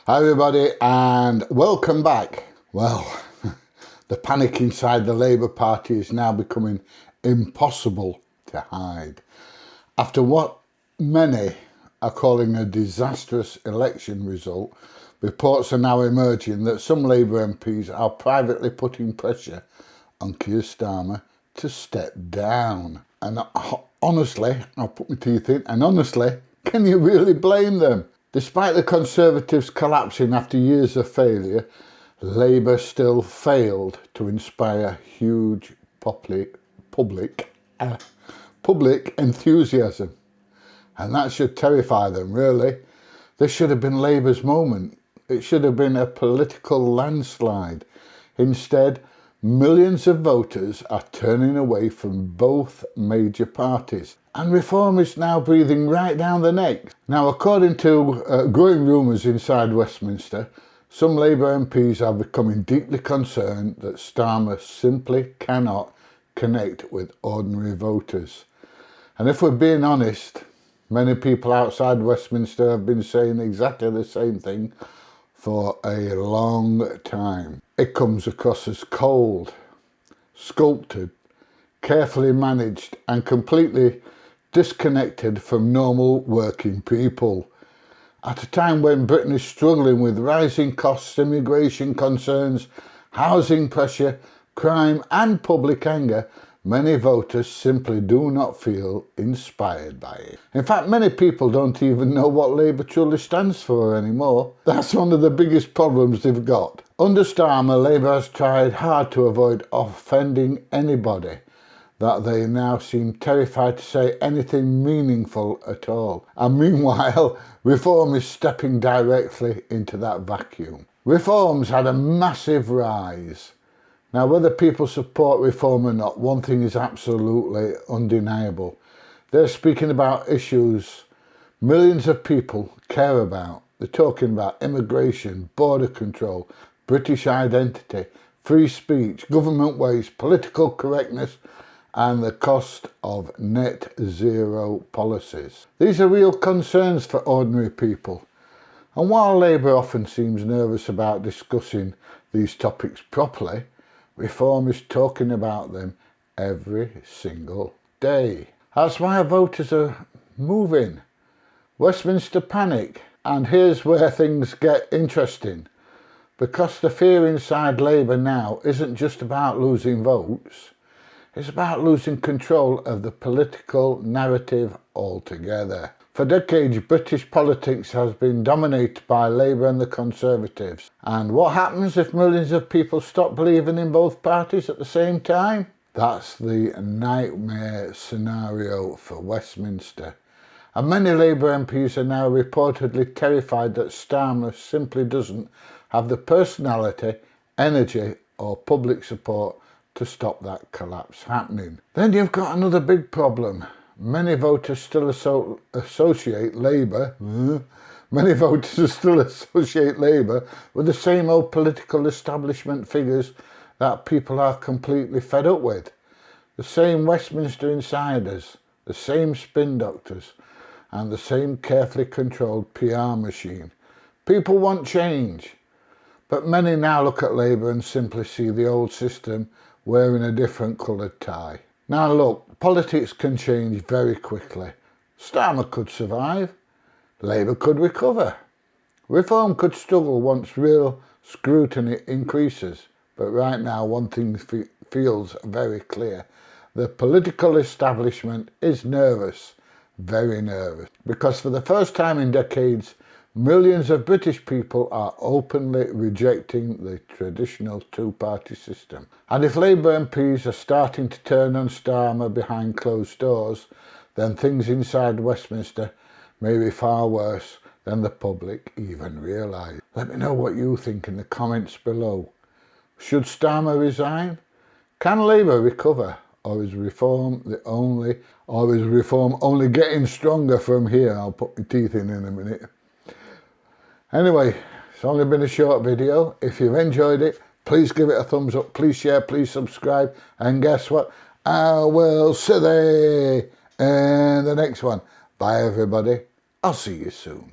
Hi everybody and welcome back. Well, the panic inside the Labour Party is now becoming impossible to hide. After what many are calling a disastrous election result, reports are now emerging that some Labour MPs are privately putting pressure on Keir Starmer to step down. And honestly, I'll put my teeth in, and honestly, can you really blame them? Despite the Conservatives collapsing after years of failure, Labour still failed to inspire huge public enthusiasm. And that should terrify them, really. This should have been Labour's moment. It should have been a political landslide. Instead, millions of voters are turning away from both major parties. And reform is now breathing right down the neck. Now, according to growing rumours inside Westminster, some Labour MPs are becoming deeply concerned that Starmer simply cannot connect with ordinary voters. And if we're being honest, many people outside Westminster have been saying exactly the same thing for a long time. It comes across as cold, sculpted, carefully managed and completely disconnected from normal working people. At a time when Britain is struggling with rising costs, immigration concerns, housing pressure, crime and public anger, many voters simply do not feel inspired by it. In fact, many people don't even know what Labour truly stands for anymore. That's one of the biggest problems they've got. Under Starmer, Labour has tried hard to avoid offending anybody, that they now seem terrified to say anything meaningful at all. And meanwhile, reform is stepping directly into that vacuum. Reform's had a massive rise. Now, whether people support reform or not, one thing is absolutely undeniable. They're speaking about issues millions of people care about. They're talking about immigration, border control, British identity, free speech, government waste, political correctness, and the cost of net zero policies. These are real concerns for ordinary people. And while Labour often seems nervous about discussing these topics properly, reform is talking about them every single day. That's why voters are moving. Westminster panic. And here's where things get interesting. Because the fear inside Labour now isn't just about losing votes. It's about losing control of the political narrative altogether. For decades, British politics has been dominated by Labour and the Conservatives. And what happens if millions of people stop believing in both parties at the same time? That's the nightmare scenario for Westminster. And many Labour MPs are now reportedly terrified that Starmer simply doesn't have the personality, energy or public support to stop that collapse happening. Then you've got another big problem. Many voters still associate Labour with the same old political establishment figures that people are completely fed up with. The same Westminster insiders, the same spin doctors, and the same carefully controlled PR machine. People want change, but many now look at Labour and simply see the old system wearing a different coloured tie. Now look, politics can change very quickly. Starmer could survive. Labour could recover. Reform could struggle once real scrutiny increases. But right now, one thing feels very clear. The political establishment is nervous, very nervous. Because for the first time in decades, millions of British people are openly rejecting the traditional two-party system. And if Labour MPs are starting to turn on Starmer behind closed doors, then things inside Westminster may be far worse than the public even realise. Let me know what you think in the comments below. Should Starmer resign? Can Labour recover? Or is reform only getting stronger from here? I'll put my teeth in a minute. Anyway, it's only been a short video. If you've enjoyed it, please give it a thumbs up, please share, please subscribe, and guess what? I will see you in the next one. Bye everybody, I'll see you soon.